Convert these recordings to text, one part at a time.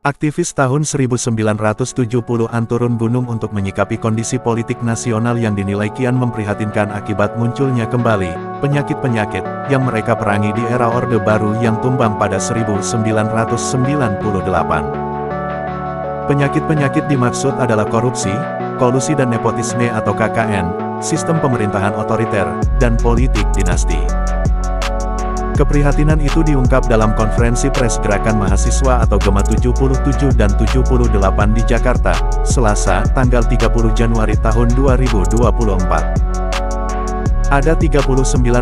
Aktivis tahun 1970-an turun gunung untuk menyikapi kondisi politik nasional yang dinilai kian memprihatinkan akibat munculnya kembali penyakit-penyakit yang mereka perangi di era Orde Baru yang tumbang pada 1998. Penyakit-penyakit dimaksud adalah korupsi, kolusi dan nepotisme atau KKN, sistem pemerintahan otoriter, dan politik dinasti. Keprihatinan itu diungkap dalam konferensi pers Gerakan Mahasiswa atau GEMA 77 dan 78 di Jakarta, Selasa, tanggal 30 Januari tahun 2024. Ada 39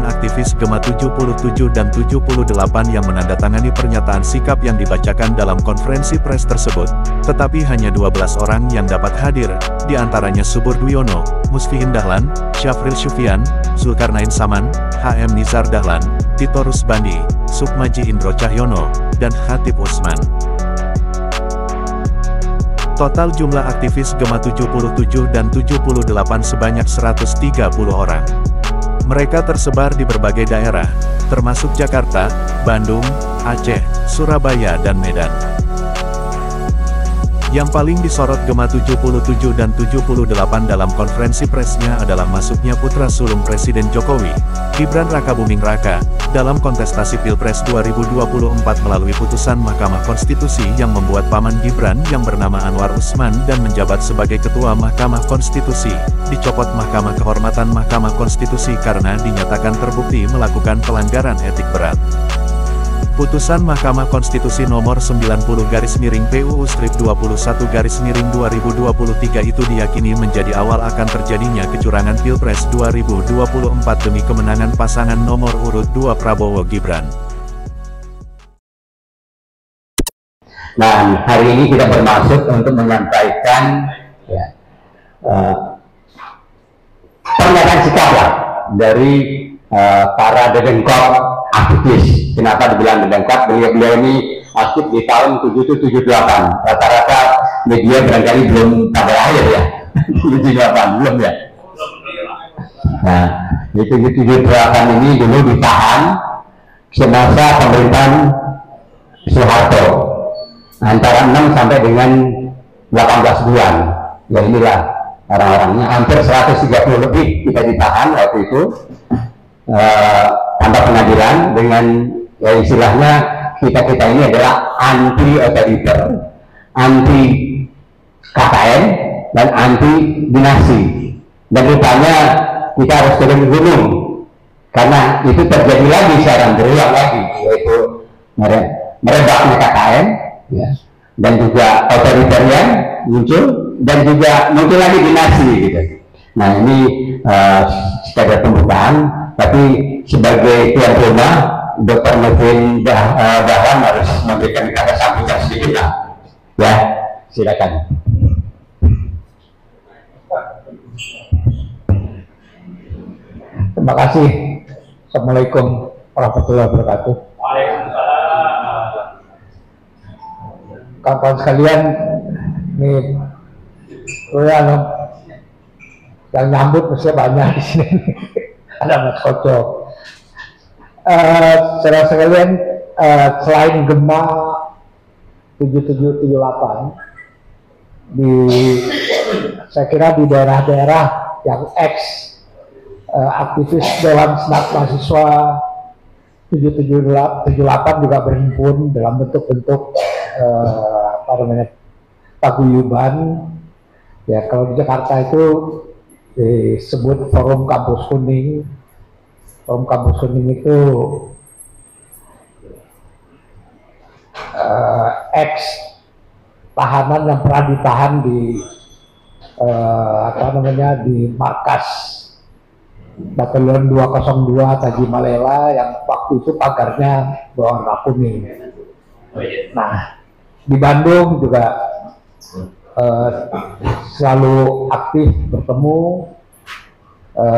aktivis GEMA 77 dan 78 yang menandatangani pernyataan sikap yang dibacakan dalam konferensi pers tersebut, tetapi hanya 12 orang yang dapat hadir, diantaranya Subur Dwiono, Musfihin Dahlan, Syafril Syufian, Zulkarnain Saman, HM Nizar Dahlan, Tito Rusbandi, Sukmaji Indro Cahyono, dan Khatib Usman. Total jumlah aktivis GEMA 77 dan 78 sebanyak 130 orang. Mereka tersebar di berbagai daerah, termasuk Jakarta, Bandung, Aceh, Surabaya dan Medan. Yang paling disorot GEMA 77 dan 78 dalam konferensi persnya adalah masuknya putra sulung Presiden Jokowi, Gibran Rakabuming Raka, dalam kontestasi Pilpres 2024 melalui putusan Mahkamah Konstitusi yang membuat paman Gibran yang bernama Anwar Usman dan menjabat sebagai Ketua Mahkamah Konstitusi, dicopot Mahkamah Kehormatan Mahkamah Konstitusi karena dinyatakan terbukti melakukan pelanggaran etik berat. Putusan Mahkamah Konstitusi nomor 90/PUU/21/2023 itu diyakini menjadi awal akan terjadinya kecurangan Pilpres 2024 demi kemenangan pasangan nomor urut 2 Prabowo Gibran. Nah, hari ini kita bermaksud untuk menyampaikan pernyataan sikap lah dari para dedengkot aktivis. Kenapa dibilang dedengkot? Beliau ini aktif di tahun 77-78. Rata-rata media barangkali belum pada lahir ya. 78 belum ya. Nah, di 77-78 ini dulu ditahan semasa pemerintahan Soeharto antara 6 sampai dengan 18 bulan. Ya inilah orang-orangnya, hampir 130 lebih kita ditahan waktu itu tanpa pengadilan dengan ya istilahnya kita ini adalah anti otoriter, anti KKN dan anti dinasti. Dan rupanya kita harus turun gunung karena itu terjadi lagi sekarang, berulang lagi, yaitu merebaknya KKN ya, dan juga otoriternya muncul dan juga muncul lagi dinasti gitu. Nah ini sekadar pembukaan, tapi sebagai tuan rumah Dr. Musfihin Dahlan harus memberikan kata sambutan sedikit lah. Ya, silakan. Terima kasih. Assalamualaikum warahmatullahi wabarakatuh. Kawan-kawan sekalian, ini yang nyambut mesti banyak di sini. Ada Mas Kocok. Saudara sekalian, selain GEMA 7778, saya kira di daerah-daerah yang aktivis Dewan Senat Mahasiswa 7778 juga berhimpun dalam bentuk-bentuk paguyuban. Ya, kalau di Jakarta itu disebut Forum Kampus Kuning. Forum Kampus Kuning itu tahanan yang pernah ditahan di di markas Batalion 202 Tajimalela yang waktu itu pagarnya berwarna kuning. Nah, di Bandung juga selalu aktif bertemu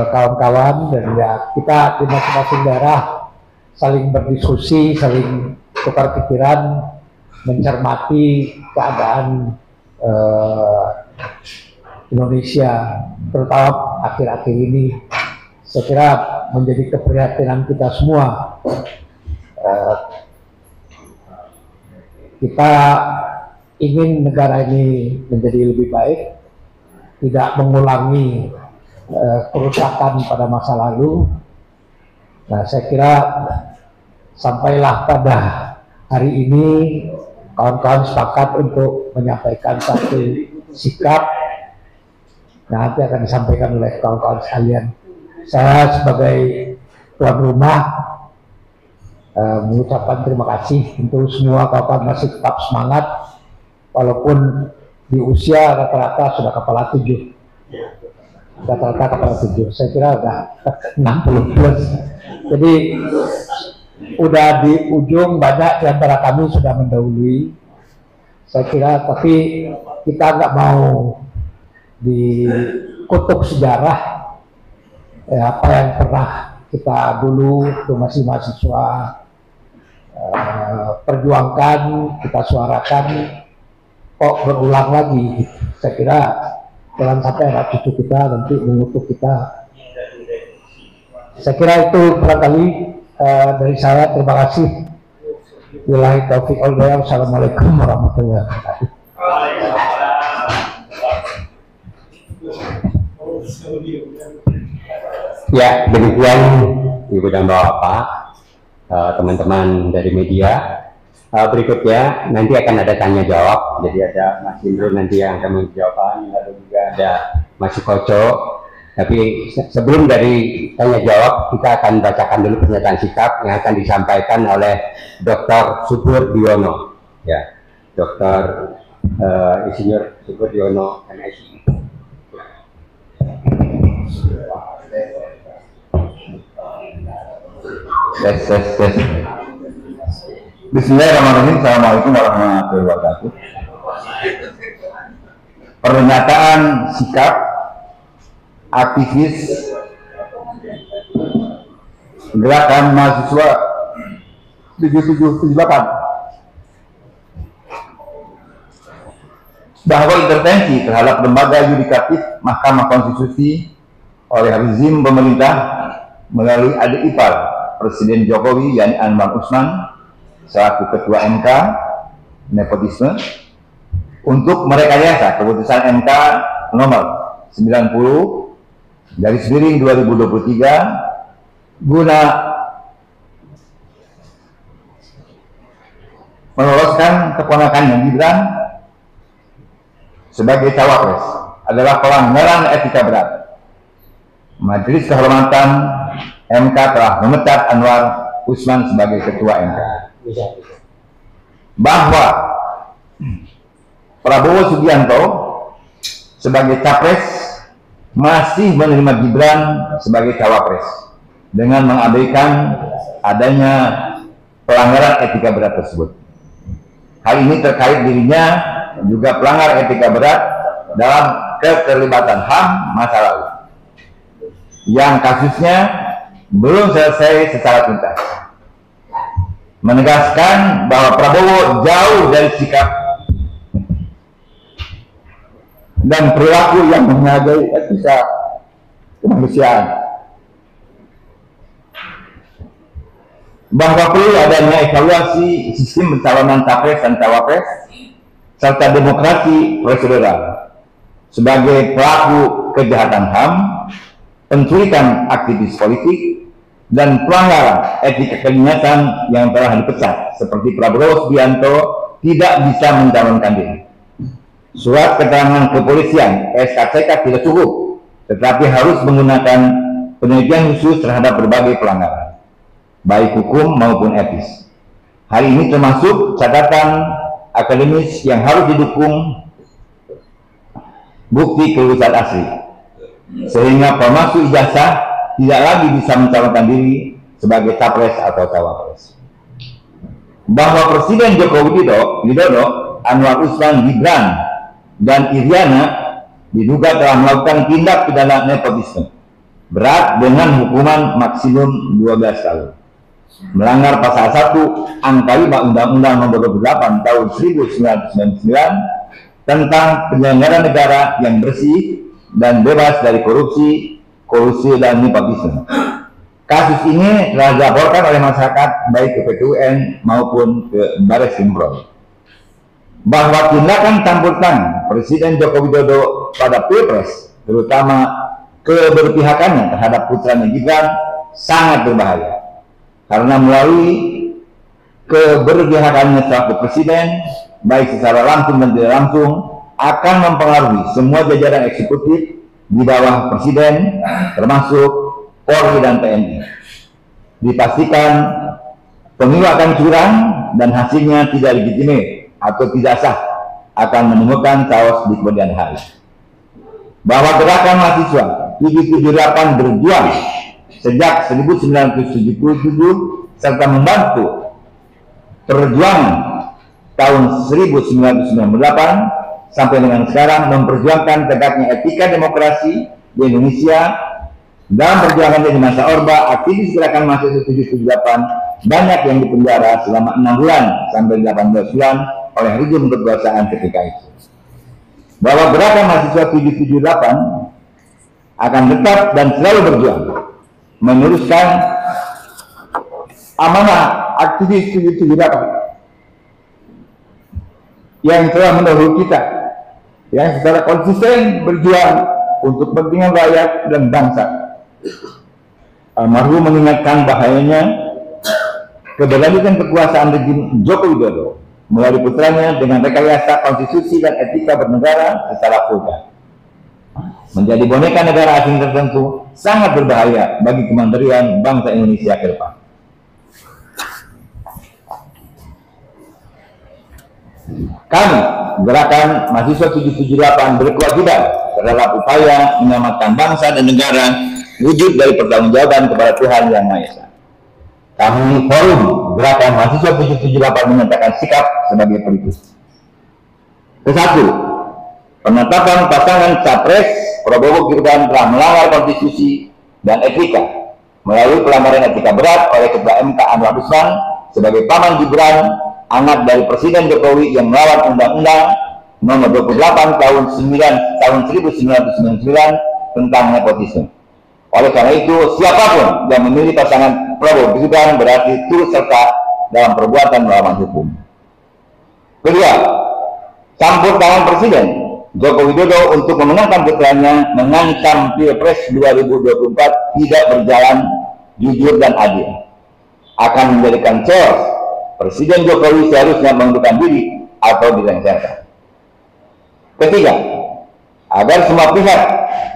kawan-kawan, dan ya kita di masing-masing daerah saling berdiskusi, saling tukar pikiran, mencermati keadaan Indonesia, terutama akhir-akhir ini. Saya kira menjadi keprihatinan kita semua. Kita ingin negara ini menjadi lebih baik, tidak mengulangi kerusakan pada masa lalu. Nah, saya kira sampailah pada hari ini kawan-kawan sepakat untuk menyampaikan satu sikap yang nanti akan disampaikan oleh kawan-kawan sekalian. Saya sebagai tuan rumah mengucapkan terima kasih untuk semua kawan-kawan masih tetap semangat walaupun di usia rata-rata sudah kepala 7. Rata-rata kepala 7. Saya kira udah 60 plus. Jadi udah di ujung, banyak di antara kami sudah mendahului. Saya kira, tapi kita nggak mau dikutuk sejarah apa yang pernah kita dulu waktu masih mahasiswa perjuangkan, kita suarakan, kok berulang lagi. Saya kira jangan sampai anak cucu kita nanti mengutuk kita. Saya kira itu barangkali dari saya. Terima kasih. Billahi taufiq wal hidayah. Assalamualaikum warahmatullahi wabarakatuh. Ya, demikian Ibu dan Bapak, teman-teman dari media. Berikutnya nanti akan ada tanya jawab. Jadi ada Mas Indro nanti yang akan menjawab, lalu juga ada Mas Sukoco. Tapi sebelum dari tanya jawab, kita akan bacakan dulu pernyataan sikap yang akan disampaikan oleh Dr. Subur Diono, ya, Dr. Insinyur Subur Diono, MSI. Bismillahirrahmanirrahim. Assalamualaikum warahmatullahi wabarakatuh. Pernyataan sikap aktivis Gerakan Mahasiswa 7778 bahwa intervensi terhadap lembaga yudikatif Mahkamah Konstitusi oleh rezim pemerintah melalui adik ipar Presiden Jokowi, yakni Anwar Usman selaku Ketua MK, nepotisme, untuk merekayasa keputusan MK nomor 90/2023 guna meloloskan keponakannya Gibran sebagai cawapres adalah pelanggaran etika berat. Majelis Kehormatan MK telah memecat Anwar Usman sebagai Ketua MK. Bahwa Prabowo Subianto sebagai capres masih menerima Gibran sebagai cawapres dengan mengabaikan adanya pelanggaran etika berat tersebut. Hal ini terkait dirinya juga pelanggar etika berat dalam keterlibatan HAM masa lalu yang kasusnya belum selesai secara tuntas. Menegaskan bahwa Prabowo jauh dari sikap dan perilaku yang menghargai etika kemanusiaan. Bahwa perlu adanya evaluasi sistem pencalonan capres dan cawapres serta demokrasi prosedural sebagai pelaku kejahatan HAM, penculikan aktivis politik, dan pelanggaran etika kedinasan yang telah dipecat seperti Prabowo Subianto tidak bisa mencalonkan diri. Surat keterangan kepolisian SKCK tidak cukup, tetapi harus menggunakan penelitian khusus terhadap berbagai pelanggaran, baik hukum maupun etis. Hal ini termasuk catatan akademis yang harus didukung bukti kelulusan asli, sehingga pemalsu ijazah tidak lagi bisa mencalonkan diri sebagai capres atau cawapres. Bahwa Presiden Joko Widodo, Anwar Usman, Gibran, dan Iriana diduga telah melakukan tindak pidana nepotisme berat dengan hukuman maksimum 12 tahun, melanggar pasal 1 angka 5 Undang-Undang Nomor 28 Tahun 1999 tentang penyelenggaraan negara yang bersih dan bebas dari korupsi dan nepotisme. Kasus ini telah dilaporkan oleh masyarakat baik ke PT UN maupun ke Baris Krim. bahwa tindakan campur tangan Presiden Joko Widodo pada Pilpres, terutama keberpihakannya terhadap putranya Gibran, sangat berbahaya. Karena melalui keberpihakannya selaku Presiden, baik secara langsung dan tidak langsung, akan mempengaruhi semua jajaran eksekutif di bawah Presiden, termasuk Polri dan TNI. Dipastikan pemilu akan curang dan hasilnya tidak legitimate atau tidak sah, akan menemukan chaos di kemudian hari. Bahwa gerakan mahasiswa 778 berjuang sejak 1977 serta membantu perjuangan tahun 1998 sampai dengan sekarang memperjuangkan tegaknya etika demokrasi di Indonesia. Dalam perjuangan di masa Orba, aktivis gerakan mahasiswa 778 banyak yang dipenjara selama 6 bulan sampai 18 bulan oleh rejim kekuasaan ketika itu. Bahwa gerakan mahasiswa 778 akan tetap dan selalu berjuang meneruskan amanah aktivis 778 yang telah mendahului kita, yang secara konsisten berjuang untuk kepentingan rakyat dan bangsa. Almarhum mengingatkan bahayanya keberlanjutan kekuasaan rejim Joko Widodo melalui putranya dengan rekayasa konstitusi dan etika bernegara secara vulgar. Menjadi boneka negara asing tertentu sangat berbahaya bagi kemandirian bangsa Indonesia ke depan. Kami, Gerakan Mahasiswa 778 berkewajiban terhadap upaya menyelamatkan bangsa dan negara wujud dari pertanggungjawaban kepada Tuhan Yang Maha Esa. Kami Forum Gerakan Mahasiswa 778 menyatakan sikap sebagai berikut. Ke-1, penetapan pasangan Capres Prabowo Gibran telah melanggar konstitusi dan etika melalui pelanggaran etika berat oleh Ketua MK Anwar Usman sebagai paman Gibran, anak dari Presiden Jokowi yang melawan Undang-Undang Nomor 28 tahun 1999 tentang nepotisme. Oleh karena itu, siapapun yang memilih pasangan Prabowo Gibran berarti turut serta dalam perbuatan melawan hukum. Kedua, campur tangan Presiden Joko Widodo untuk memenangkan putranya mengancam Pilpres 2024 tidak berjalan jujur dan adil. Akan menjadikan chaos. Presiden Jokowi seharusnya mengundurkan diri atau dilengsarkan. Ketiga, agar semua pihak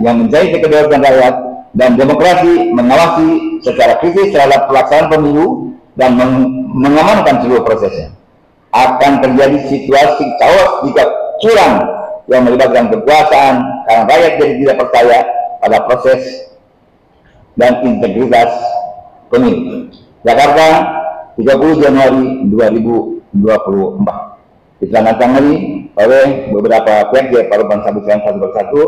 yang menjadi kedaulatan rakyat dan demokrasi mengawasi secara kritis terhadap pelaksanaan pemilu dan mengamankan seluruh prosesnya. Akan terjadi situasi chaos jika curang yang melibatkan kekuasaan karena rakyat jadi tidak percaya pada proses dan integritas pemilu. Jakarta, 30 Januari 2024. Ditandatangani oleh beberapa pihak dari Parupan Sabusian satu persatu.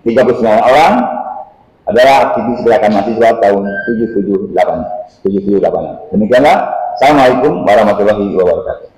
39 orang adalah aktivis gerakan mahasiswa tahun 778. Demikianlah. Assalamualaikum warahmatullahi wabarakatuh.